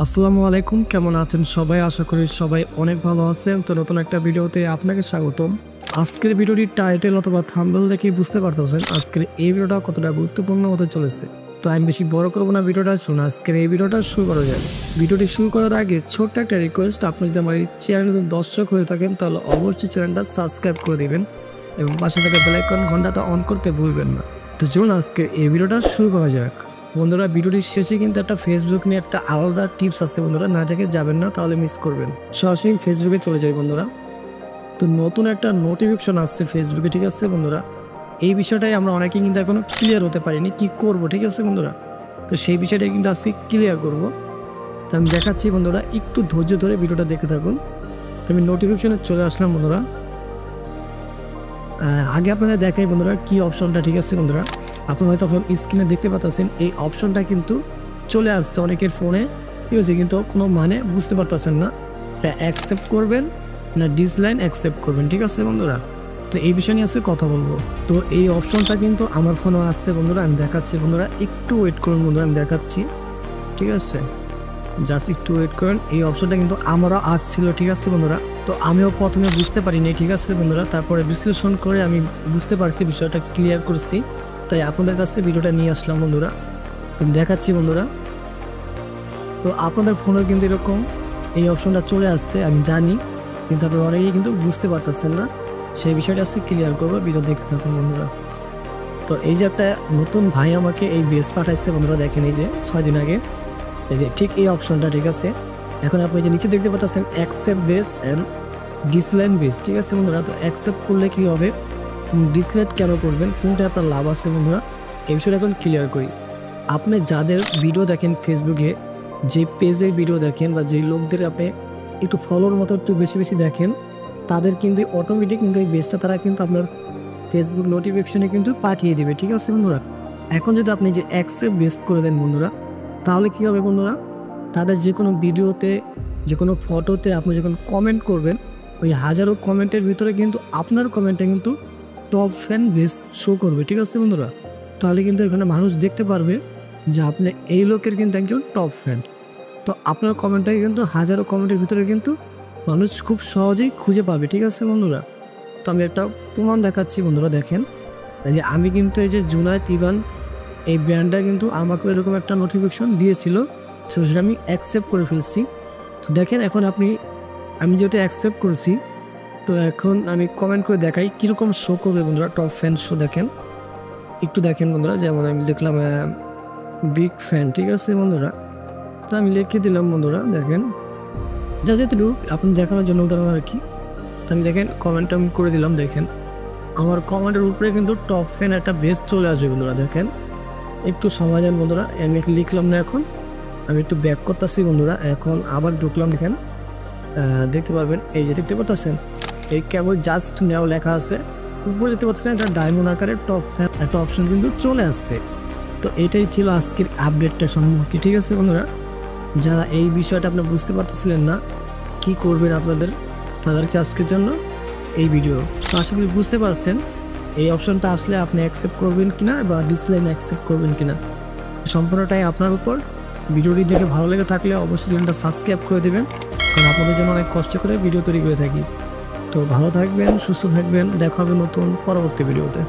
আসসালামু আলাইকুম, কেমন আছেন সবাই? আশা করি সবাই অনেক ভালো আছেন। তো নতুন একটা ভিডিওতে আপনাকে স্বাগতম। আজকের ভিডিওটির টাইটেল অথবা থাম্বনেল দেখেই বুঝতে পারতেছেন আজকের এই ভিডিওটা কতটা গুরুত্বপূর্ণ হতে চলেছে। তো আমি বেশি বড় করবো না ভিডিওটা, শুনুন আজকের এই ভিডিওটা শুরু করা যায়। ভিডিওটি শুরু করার আগে ছোট্ট একটা রিকোয়েস্ট, আপনি যদি আমার এই চ্যানেলের দর্শক হয়ে থাকেন তাহলে অবশ্যই চ্যানেলটা সাবস্ক্রাইব করে দিবেন এবং পাশে থাকা বেল আইকন ঘন্টাটা অন করতে ভুলবেন না। তো চলুন আজকে এই ভিডিওটা শুরু করা যাক। বন্ধুরা, ভিডিওটির শেষে কিন্তু একটা ফেসবুক নিয়ে একটা আলাদা টিপস আছে বন্ধুরা, না দেখে যাবেন না, তাহলে মিস করবেন। সরাসরি ফেসবুকে চলে যাই বন্ধুরা। তো নতুন একটা নোটিফিকেশন আসছে ফেসবুকে, ঠিক আছে বন্ধুরা। এই বিষয়টাই আমরা অনেকেই কিন্তু এখনো ক্লিয়ার হতে পারিনি, কি করব, ঠিক আছে বন্ধুরা। তো সেই বিষয়টাই কিন্তু আজকে ক্লিয়ার করব। তো আমি দেখাচ্ছি বন্ধুরা, একটু ধৈর্য ধরে ভিডিওটা দেখে থাকুন। তো আমি নোটিফিকেশনে চলে আসলাম বন্ধুরা। আগে আপনাদের দেখাই বন্ধুরা কি অপশনটা, ঠিক আছে বন্ধুরা। আপনারা হয়তো এখন স্ক্রিনে দেখতে পাচ্ছেন এই অপশনটা কিন্তু চলে আসছে অনেকের ফোনে, ঠিক আছে, কিন্তু কোনো মানে বুঝতে পারতেছেন না এটা অ্যাকসেপ্ট করবেন না ডিসলাইন অ্যাকসেপ্ট করবেন, ঠিক আছে বন্ধুরা। তো এই বিষয় নিয়ে আজকে কথা বলবো। তো এই অপশনটা কিন্তু আমার ফোনে আসছে বন্ধুরা, আমি দেখাচ্ছি বন্ধুরা, একটু ওয়েট করুন বন্ধুরা, আমি দেখাচ্ছি, ঠিক আছে, জাস্ট একটু ওয়েট করেন। এই অপশনটা কিন্তু আমারও আসছিল, ঠিক আছে বন্ধুরা। তো আমিও প্রথমে বুঝতে পারিনি, ঠিক আছে বন্ধুরা, তারপরে বিশ্লেষণ করে আমি বুঝতে পারছি, বিষয়টা ক্লিয়ার করছি, তাই আপনাদের কাছে ভিডিওটা নিয়ে আসলাম বন্ধুরা। তো দেখাচ্ছি বন্ধুরা। তো আপনাদের ফোনেও কিন্তু এরকম এই অপশনটা চলে আসছে, আমি জানি, কিন্তু আপনারা অনেকেই কিন্তু বুঝতে পারতেছেন না। সেই বিষয়টা আজকে ক্লিয়ার করবো, ভিডিও দেখতে থাকুন বন্ধুরা। তো এই যে একটা নতুন ভাই আমাকে এই বেস পাঠাইছে বন্ধুরা, দেখেন এই যে 6 দিন আগে, এই যে ঠিক এই অপশনটা, ঠিক আছে। এখন আপনি যে নিচে দেখতে পাচ্ছেন অ্যাকসেপ্ট বেস অ্যান্ড ডিসলাইন বেস, ঠিক আছে বন্ধুরা। তো অ্যাকসেপ্ট করলে কি হবে, ডিসলাইক কেন করবেন, কোনটা আপনার লাভ আছে বন্ধুরা, এই বিষয়টা এখন ক্লিয়ার করি। আপনি যাদের ভিডিও দেখেন ফেসবুকে, যে পেজের ভিডিও দেখেন বা যেই লোকদের আপনি একটু ফলোর মতো একটু বেশি বেশি দেখেন, তাদের কিন্তু অটোমেটিক কিন্তু এই বেসটা তারা কিন্তু আপনার ফেসবুক নোটিফিকেশনে কিন্তু পাঠিয়ে দিবে, ঠিক আছে বন্ধুরা। এখন যদি আপনি যে অ্যাকসেপ্ট বেস করে দেন বন্ধুরা, তাহলে কী হবে বন্ধুরা, তাদের যে কোনো ভিডিওতে, যে কোনো ফটোতে আপনি যখন কমেন্ট করবেন, ওই হাজারো কমেন্টের ভিতরে কিন্তু আপনার কমেন্টটা কিন্তু টপ ফ্যান বেস শো করবে, ঠিক আছে বন্ধুরা। তাহলে কিন্তু এখানে মানুষ দেখতে পারবে যে আপনি এই লোকের কিন্তু একজন টপ ফ্যান। তো আপনার কমেন্টটাকে কিন্তু হাজারো কমেন্টের ভিতরে কিন্তু মানুষ খুব সহজেই খুঁজে পাবে, ঠিক আছে বন্ধুরা। তো আমি একটা প্রমাণ দেখাচ্ছি বন্ধুরা, দেখেন এই যে আমি কিন্তু এই যে জুনায়েদ ইভান এই ব্র্যান্ডটা কিন্তু আমাকে এরকম একটা নোটিফিকেশন দিয়েছিল, তো সেটা আমি অ্যাকসেপ্ট করে ফেলছি। তো দেখেন এখন আমি যেহেতু অ্যাকসেপ্ট করছি, তো এখন আমি কমেন্ট করে দেখাই কীরকম শো করবে বন্ধুরা, টপ ফ্যান শো দেখেন, একটু দেখেন বন্ধুরা। যেমন আমি দেখলাম বিগ ফ্যান, ঠিক আছে বন্ধুরা। তো আমি লিখে দিলাম বন্ধুরা, দেখেন যা যেটুকু আপনি দেখানোর জন্য উদাহরণ আর কি। তো আমি দেখেন কমেন্ট আমি করে দিলাম, দেখেন আমার কমেন্টের উপরে কিন্তু টপ ফ্যান একটা বেস চলে আসবে বন্ধুরা। দেখেন একটু সময় দেন বন্ধুরা, আমি লিখলাম না, এখন আমি একটু ব্যাক করতেছি বন্ধুরা। এখন আবার ঢুকলাম, দেখেন দেখতে পারবেন এই যে দেখতে পাচ্ছেন এই কেবল জাস্ট নেও লেখা আছে, উপরে দেখতে পাচ্ছেন একটা ডায়মন্ড আকারের টপ ফ্যান একটা অপশন কিন্তু চলে আসছে। তো এটাই ছিল আজকের আপডেটটা সম্পর্কে, ঠিক আছে বন্ধুরা। যারা এই বিষয়টা আপনি বুঝতে পারতেছিলেন না কি করবেন আপনাদের, তাদেরকে আজকের জন্য এই ভিডিও। তো আশা করি বুঝতে পারছেন এই অপশনটা আসলে আপনি অ্যাকসেপ্ট করবেন কিনা বা ডিসলাইন অ্যাকসেপ্ট করবেন কিনা, সম্পূর্ণটাই আপনার উপর। ভিডিওটি দেখে ভালো লেগে থাকলে অবশ্যই চ্যানেলটা সাবস্ক্রাইব করে দেবেন, কারণ আপনাদের জন্য অনেক কষ্ট করে ভিডিও তৈরি করে থাকি। তো ভালো থাকবেন, সুস্থ থাকবেন, দেখা হবে নতুন পরবর্তী ভিডিওতে।